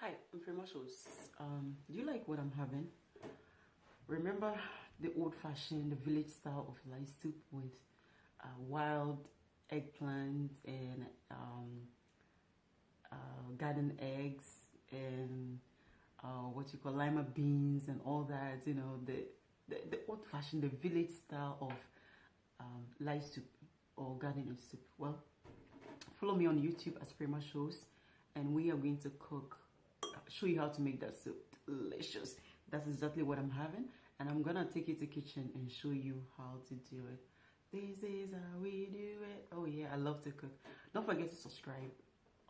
Hi, I'm Famous. Do you like what I'm having? Remember the old-fashioned, the village style of rice soup with wild eggplant and garden eggs and what you call lima beans and all that. You know, the old-fashioned, the village style of rice soup or garden egg soup. Well, follow me on YouTube as Prima Shows, and we are going to show you how to make that soup delicious. That's exactly what I'm having, and I'm gonna take you to the kitchen and show you how to do it. This is how we do it. Oh yeah, I love to cook. Don't forget to subscribe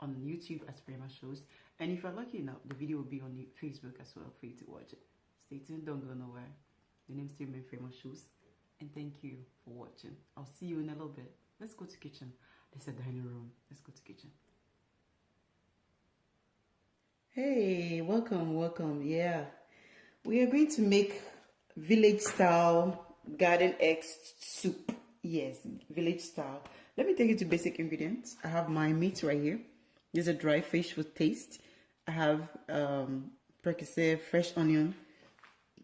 on YouTube as Prima Shows, and if you're lucky enough, the video will be on Facebook as well for you to watch it. Stay tuned, don't go nowhere. The name's still Prima Shows, and thank you for watching. I'll see you in a little bit. Let's go to the kitchen. There's a dining room. Let's go to the kitchen. Hey, welcome. Yeah, we are going to make village style garden egg soup. Yes, village style. Let me take you to basic ingredients. I have my meat right here. There's a dry fish with taste. I have percocet, fresh onion.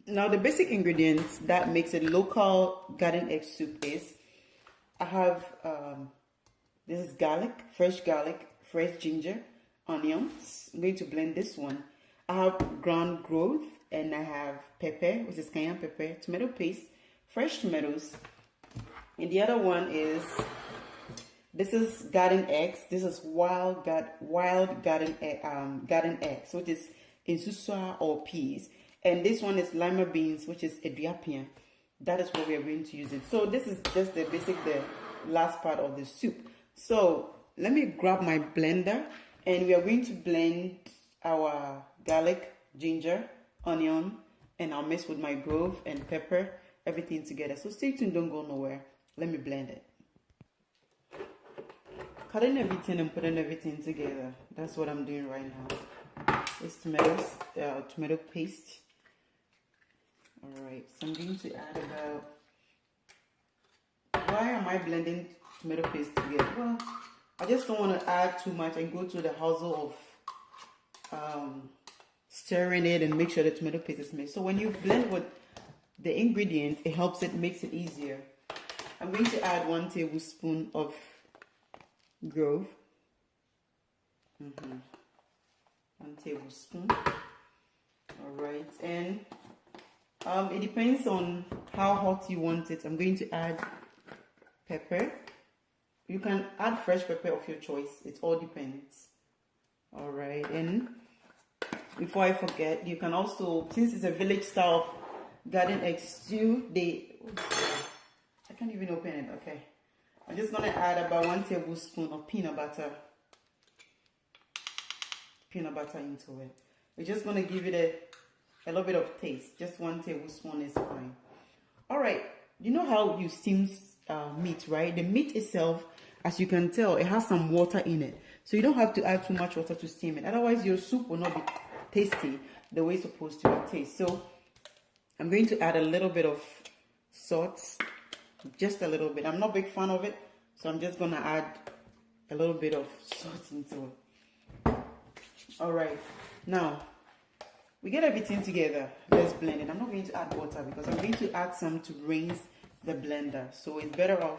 Now the basic ingredients that makes a local garden egg soup is I have this is garlic, fresh ginger, onions. I'm going to blend this one. I have ground growth and I have pepper, which is cayenne pepper, tomato paste, fresh tomatoes. And the other one is, this is garden eggs. This is wild garden eggs, which is insusua or peas. And this one is lima beans, which is eduapia. That is what we are going to use it. So this is just the last part of the soup. So let me grab my blender and we are going to blend our garlic, ginger, onion, and I'll mix with my grove and pepper, everything together. So stay tuned, don't go nowhere. Let me blend it. Cutting everything and putting everything together. That's what I'm doing right now. This tomatoes, tomato paste. Alright, so I'm going to add about, why am I blending tomato paste together? Well, I just don't want to add too much and go through the hustle of stirring it and make sure the tomato paste is mixed. So when you blend with the ingredients, it helps it, makes it easier. I'm going to add 1 tablespoon of grove. 1 tablespoon. Alright, and it depends on how hot you want it. I'm going to add pepper. You can add fresh pepper of your choice. It all depends. Alright, and before I forget, you can also, since it's a village style garden egg stew, I can't even open it. Okay, I'm just gonna add about 1 tablespoon of peanut butter into it. We're just gonna give it a little bit of taste. Just 1 tablespoon is fine. All right, you know how you steam meat, right? The meat itself, as you can tell, it has some water in it, so you don't have to add too much water to steam it. Otherwise your soup will not be tasty the way it's supposed to be taste. So I'm going to add a little bit of salt, just a little bit. I'm not a big fan of it, so I'm just gonna add a little bit of salt into it. All right, now we get everything together. Let's blend it. I'm not going to add water because I'm going to add some to rinse the blender, so it's better off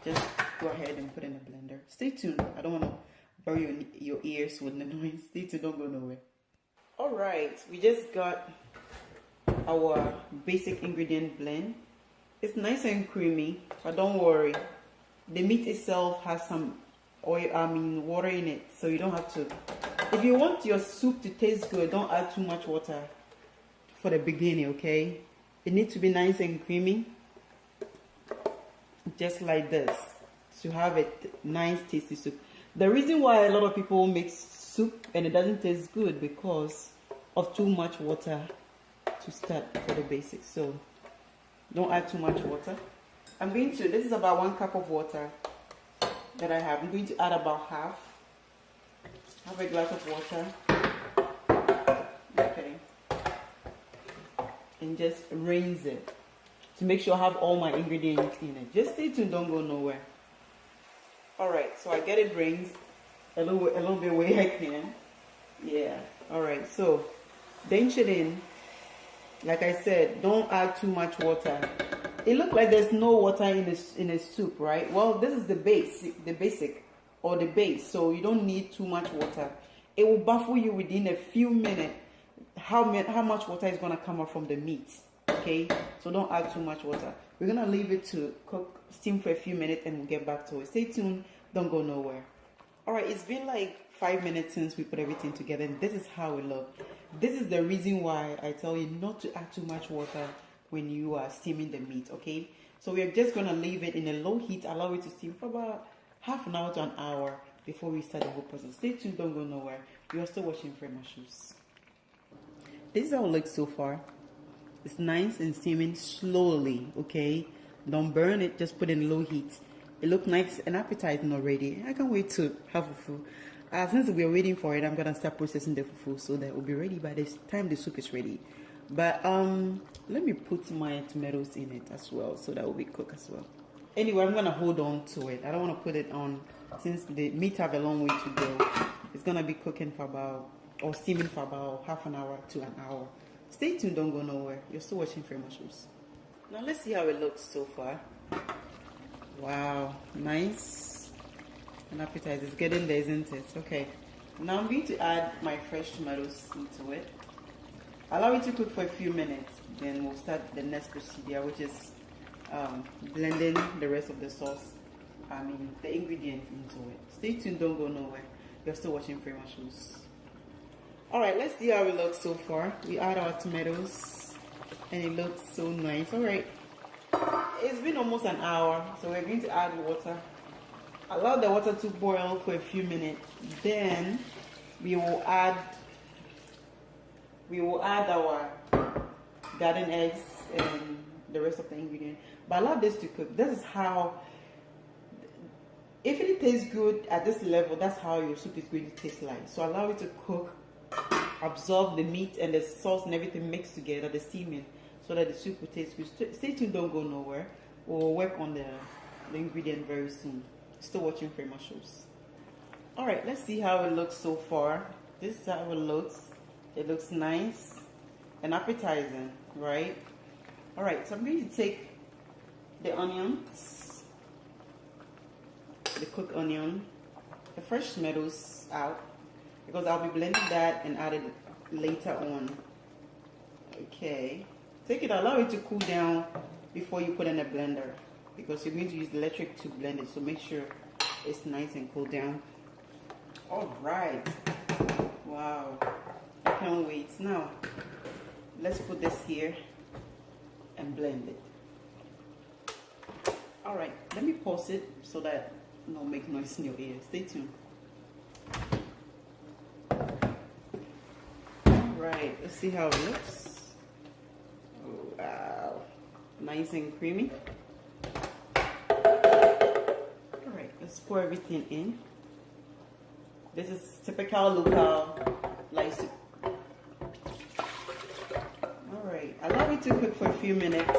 just go ahead and put in the blender. Stay tuned. I don't want to bury your ears with the noise. Stay tuned, don't go nowhere. All right, we just got our basic ingredient blend. It's nice and creamy, but don't worry, the meat itself has some water in it, so you don't have to. If you want your soup to taste good, don't add too much water for the beginning, okay? It needs to be nice and creamy, just like this, to have a nice tasty soup. The reason why a lot of people make soup and it doesn't taste good because of too much water to start for the basics. So don't add too much water. This is about 1 cup of water that I have. I'm going to add about half a glass of water. Okay. And just rinse it to make sure I have all my ingredients in it. Just stay tuned, don't go nowhere. Alright, so I get it rinsed a little bit where I can. Yeah. All right. So, drench it in. Like I said, don't add too much water. It looks like there's no water in a soup, right? Well, this is the basic or the base. So you don't need too much water. It will baffle you within a few minutes how much water is gonna come up from the meat. Okay, so don't add too much water. We're gonna leave it to cook, steam for a few minutes, and we'll get back to it. Stay tuned. Don't go nowhere. All right, it's been like 5 minutes since we put everything together, and this is how it looks. This is the reason why I tell you not to add too much water when you are steaming the meat, okay? So we're just gonna leave it in a low heat, allow it to steam for about half an hour to an hour before we start the whole process. Stay tuned, don't go nowhere. You are still watching Frema Shoes. This is how it looks so far. It's nice and steaming slowly, okay? Don't burn it, just put it in low heat. It looks nice and appetizing already. I can't wait to have fufu. Since we're waiting for it, I'm gonna start processing the fufu so that it will be ready by the time the soup is ready. But let me put my tomatoes in it as well so that will be cooked as well. Anyway, I'm gonna hold on to it. I don't want to put it on since the meat have a long way to go. It's gonna be cooking for about or steaming for about half an hour to an hour. Stay tuned, don't go nowhere. You're still watching Frema Shoes. Now let's see how it looks so far. Wow, nice and appetizing. It's getting there, isn't it? Okay, now I'm going to add my fresh tomatoes into it. Allow it to cook for a few minutes, then we'll start the next procedure, which is blending the rest of the sauce, the ingredient into it. Stay tuned, don't go nowhere. You're still watching Frema Shoes. Alright, let's see how it looks so far. We add our tomatoes and it looks so nice. Alright, it's been almost an hour, so we're going to add water. Allow the water to boil for a few minutes. Then we will add our garden eggs and the rest of the ingredients. But allow this to cook. This is how, if it tastes good at this level, that's how your soup is going to taste like. So allow it to cook, absorb the meat and the sauce and everything mixed together, the steaming, so that the soup will taste good. Stay tuned, don't go nowhere. We'll work on the ingredient very soon. Still watching Frema Shoes. Alright, let's see how it looks so far. This is how it looks. It looks nice and appetizing, right? Alright, so I'm going to take the onions, the cooked onion, the fresh tomatoes out, because I'll be blending that and add it later on. Okay, take it, allow it to cool down before you put in a blender, because you're going to use the electric to blend it, so make sure it's nice and cool down. Alright, wow, I can't wait. Now let's put this here and blend it. Alright, let me pause it so that it don't make noise in your ear. Stay tuned. Alright, let's see how it looks. Oh, wow, nice and creamy. Alright, let's pour everything in. This is typical local light soup. Alright, allow it to cook for a few minutes.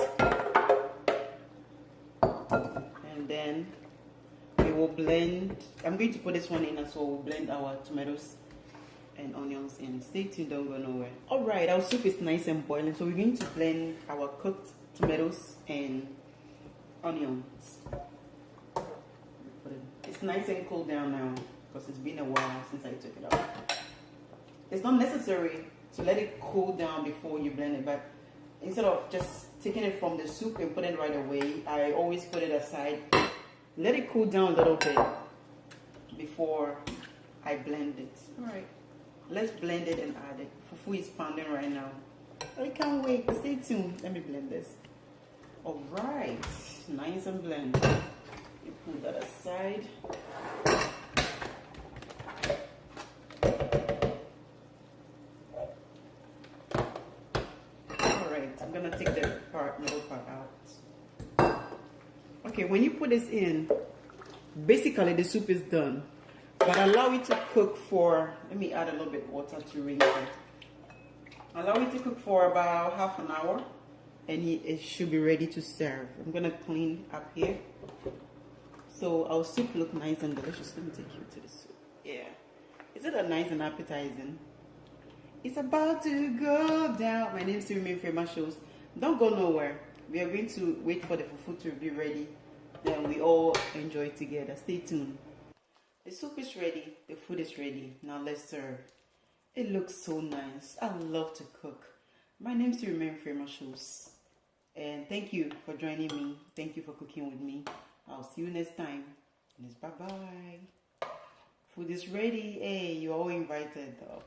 And then we will blend. I'm going to put this one in as well. We'll blend our tomatoes and onions in. Stay tuned, don't go nowhere. Alright, our soup is nice and boiling, so we're going to blend our cooked tomatoes and onions. It's nice and cool down now because it's been a while since I took it out. It's not necessary to let it cool down before you blend it, but instead of just taking it from the soup and putting it right away, I always put it aside. Let it cool down a little bit before I blend it. Alright, let's blend it and add it. Fufu is pounding right now. I can't wait. Stay tuned. Let me blend this. Alright, nice and blend. You put that aside. Alright, I'm gonna take the middle part out. Okay, when you put this in, basically the soup is done. But allow it to cook for, let me add a little bit of water to rinse it. Allow it to cook for about half an hour and it should be ready to serve. I'm gonna clean up here. So our soup look nice and delicious. Let me take you to the soup. Yeah. Isn't that nice and appetizing? It's about to go down. My name is Remain Famous Shows. Don't go nowhere. We are going to wait for the fufu to be ready. Then we all enjoy it together. Stay tuned. The soup is ready. The food is ready. Now let's serve. It looks so nice. I love to cook. My name is Remain Famous Shows. And thank you for joining me. Thank you for cooking with me. I'll see you next time. Bye bye. Food is ready. Hey, you're all invited though.